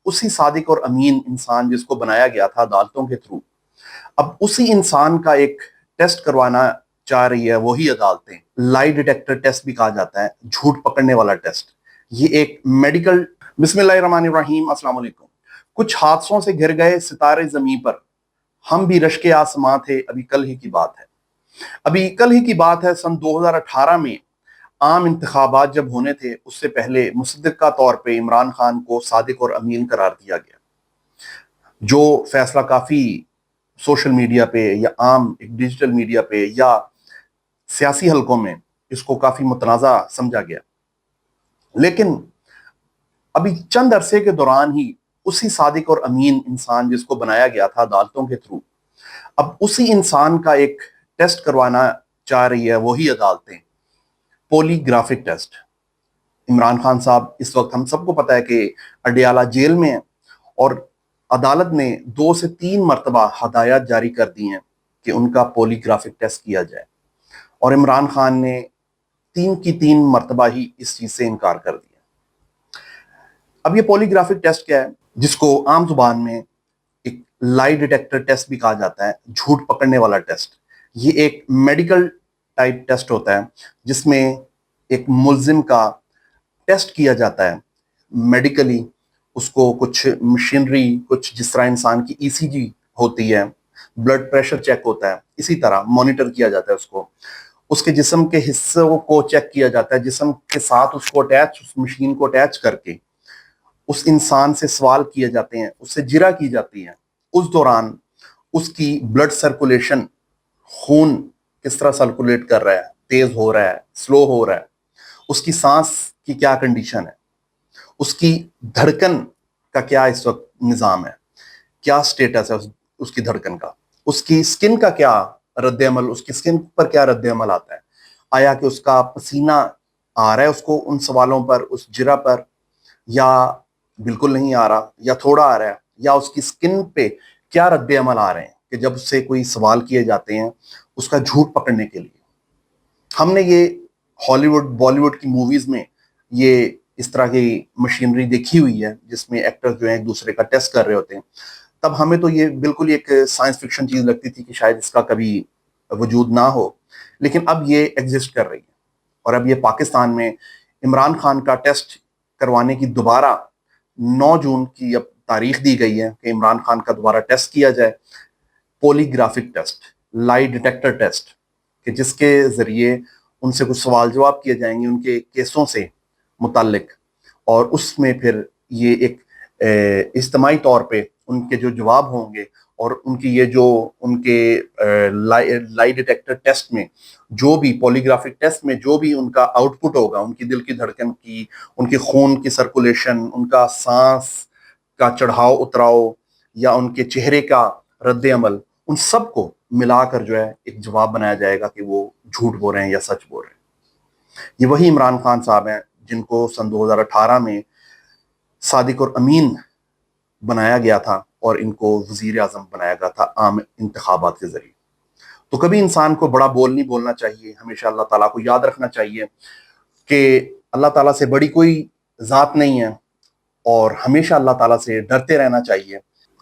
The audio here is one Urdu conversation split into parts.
اسی صادق اور امین انسان جس کو بنایا گیا تھا عدالتوں کے تھرو، اب اسی انسان کا ایک ٹیسٹ کروانا چاہ رہی ہے وہی عدالتیں۔ لائی ڈیٹیکٹر ٹیسٹ بھی کہا جاتا ہے، جھوٹ پکڑنے والا ٹیسٹ۔ یہ ایک میڈیکل۔ بسم اللہ الرحمن الرحیم، السلام علیکم۔ کچھ حادثوں سے گر گئے ستارے زمین پر، ہم بھی رشک آسماں تھے، ابھی کل ہی کی بات ہے۔ ابھی کل ہی کی بات ہے، سن 2018 میں عام انتخابات جب ہونے تھے، اس سے پہلے مصدقہ طور پہ عمران خان کو صادق اور امین قرار دیا گیا، جو فیصلہ کافی سوشل میڈیا پہ یا عام ایک ڈیجیٹل میڈیا پہ یا سیاسی حلقوں میں اس کو کافی متنازع سمجھا گیا۔ لیکن ابھی چند عرصے کے دوران ہی اسی صادق اور امین انسان جس کو بنایا گیا تھا عدالتوں کے تھرو، اب اسی انسان کا ایک ٹیسٹ کروانا چاہ رہی ہے وہی عدالتیں، پولی گرافک ٹیسٹ۔ عمران خان صاحب اس وقت ہم سب کو پتا ہے کہ اڈیالہ جیل میں ہیں، اور عدالت نے 2 سے 3 مرتبہ ہدایات جاری کر دی ہیں کہ ان کا پولی گرافک ٹیسٹ کیا جائے، اور عمران خان نے 3 کی 3 مرتبہ ہی اس چیز سے انکار کر دیا۔ اب یہ پولی گرافک ٹیسٹ کیا ہے، جس کو عام زبان میں ایک لائی ڈیٹیکٹر ٹیسٹ بھی کہا جاتا ہے، جھوٹ پکڑنے والا ٹیسٹ۔ یہ ایک میڈیکل ٹائپ ٹیسٹ ہوتا ہے جس میں ایک ملزم کا ٹیسٹ کیا جاتا ہے میڈیکلی، اس کو کچھ مشینری، کچھ جس طرح انسان کی ECG ہوتی ہے، بلڈ پریشر چیک ہوتا ہے، اسی طرح مانیٹر کیا جاتا ہے اس کو، اس کے جسم کے حصوں کو چیک کیا جاتا ہے، جسم کے ساتھ اس کو اٹیچ، اس مشین کو اٹیچ کر کے اس انسان سے سوال کیے جاتے ہیں، اس سے جرح کی جاتی ہے۔ اس دوران اس کی بلڈ سرکولیشن، خون کس طرح سرکولیٹ کر رہا ہے، تیز ہو رہا ہے، سلو ہو رہا ہے، اس کی سانس کی کیا کنڈیشن ہے، اس کی دھڑکن کا کیا اس وقت نظام ہے، کیا سٹیٹس ہے اس کی دھڑکن کا، اس کی سکن کا کیا رد عمل، اس کی سکن پر کیا رد عمل آتا ہے، آیا کہ اس کا پسینہ آ رہا ہے اس کو ان سوالوں پر، اس جرح پر، یا بالکل نہیں آ رہا، یا تھوڑا آ رہا ہے، یا اس کی سکن پہ کیا رد عمل آ رہے ہیں کہ جب اس سے کوئی سوال کیے جاتے ہیں اس کا جھوٹ پکڑنے کے لیے۔ ہم نے یہ ہالی ووڈ، بالی ووڈ کی موویز میں یہ اس طرح کی مشینری دیکھی ہوئی ہے جس میں ایکٹر جو ہیں ایک دوسرے کا ٹیسٹ کر رہے ہوتے ہیں، تب ہمیں تو یہ بالکل ایک سائنس فکشن چیز لگتی تھی کہ شاید اس کا کبھی وجود نہ ہو، لیکن اب یہ ایگزسٹ کر رہی ہے۔ اور اب یہ پاکستان میں عمران خان کا ٹیسٹ کروانے کی دوبارہ 9 جون کی اب تاریخ دی گئی ہے کہ عمران خان کا دوبارہ ٹیسٹ کیا جائے، پولی گرافک ٹیسٹ، لائی ڈیٹیکٹر ٹیسٹ، کہ جس کے ذریعے ان سے کچھ سوال جواب کیے جائیں گے ان کے کیسوں سے متعلق، اور اس میں پھر یہ ایک اجتماعی طور پہ ان کے جو جواب ہوں گے، اور ان کی یہ جو ان کے لائی ڈیٹیکٹر ٹیسٹ میں جو بھی، پولی گرافک ٹیسٹ میں جو بھی ان کا آؤٹ پٹ ہوگا، ان کی دل کی دھڑکن کی، ان کے خون کی سرکولیشن، ان کا سانس کا چڑھاؤ اتراؤ، یا ان کے چہرے کا رد عمل، ان سب کو ملا کر جو ہے ایک جواب بنایا جائے گا کہ وہ جھوٹ بول رہے ہیں یا سچ بول رہے ہیں۔ یہ وہی عمران خان صاحب ہیں جن کو سن 2018 میں صادق اور امین بنایا گیا تھا، اور ان کو وزیر اعظم بنایا گیا تھا عام انتخابات کے ذریعے۔ تو کبھی انسان کو بڑا بول نہیں بولنا چاہیے، ہمیشہ اللہ تعالیٰ کو یاد رکھنا چاہیے کہ اللہ تعالیٰ سے بڑی کوئی ذات نہیں ہے، اور ہمیشہ اللہ تعالیٰ سے ڈرتے رہنا چاہیے۔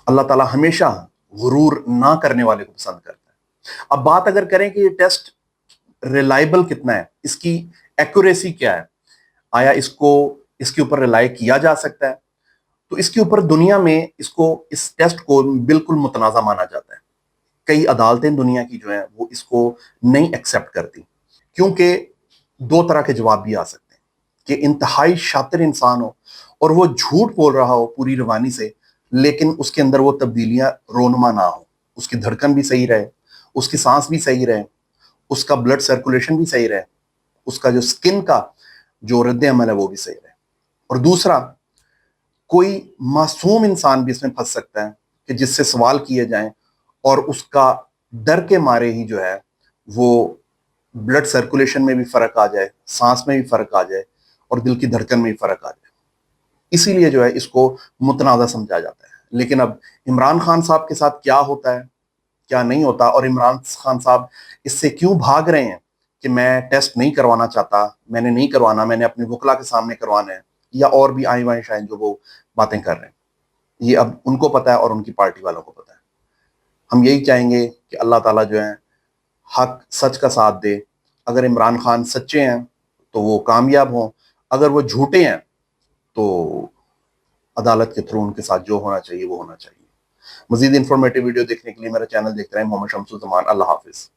اللہ تعالیٰ ہمیشہ غرور نہ کرنے والے کو پسند کرتا ہے۔ اب بات اگر کریں کہ یہ ٹیسٹ ریلائبل کتنا ہے، اس کی ایکوریسی کیا ہے، آیا اس کے اوپر ریلائی کیا جا سکتا ہے، تو اس کے اوپر دنیا میں اس ٹیسٹ کو بالکل متنازع مانا جاتا ہے۔ کئی عدالتیں دنیا کی جو ہیں وہ اس کو نہیں ایکسیپٹ کرتی، کیونکہ 2 طرح کے جواب بھی آ سکتے ہیں کہ انتہائی شاطر انسان ہو اور وہ جھوٹ بول رہا ہو پوری روانی سے، لیکن اس کے اندر وہ تبدیلیاں رونما نہ ہو، اس کی دھڑکن بھی صحیح رہے، اس کی سانس بھی صحیح رہے، اس کا بلڈ سرکولیشن بھی صحیح رہے، اس کا جو سکن کا جو رد عمل ہے وہ بھی صحیح رہے۔ اور دوسرا، کوئی معصوم انسان بھی اس میں پھنس سکتا ہے کہ جس سے سوال کیے جائیں اور اس کا ڈر کے مارے ہی جو ہے وہ بلڈ سرکولیشن میں بھی فرق آ جائے، سانس میں بھی فرق آ جائے، اور دل کی دھڑکن میں بھی فرق آ جائے۔ اسی لیے جو ہے اس کو متنازع سمجھا جاتا ہے۔ لیکن اب عمران خان صاحب کے ساتھ کیا ہوتا ہے، کیا نہیں ہوتا، اور عمران خان صاحب اس سے کیوں بھاگ رہے ہیں کہ میں ٹیسٹ نہیں کروانا چاہتا، میں نے نہیں کروانا، میں نے اپنے وکلا کے سامنے کروانا ہے، یا اور بھی آئیں بائیں شاید جو وہ باتیں کر رہے ہیں۔ یہ اب ان کو پتہ ہے اور ان کی پارٹی والوں کو پتہ ہے. ہم یہی چاہیں گے کہ اللہ تعالیٰ جو ہے حق سچ کا ساتھ دے. اگر عمران خان سچے ہیں تو وہ کامیاب ہوں، اگر وہ جھوٹے ہیں تو عدالت کے تھرو ان کے ساتھ جو ہونا چاہیے وہ ہونا چاہیے. مزید انفارمیٹیو ویڈیو دیکھنے کے لیے میرا چینل دیکھتے رہیں. محمد شمس الزمان. اللہ حافظ.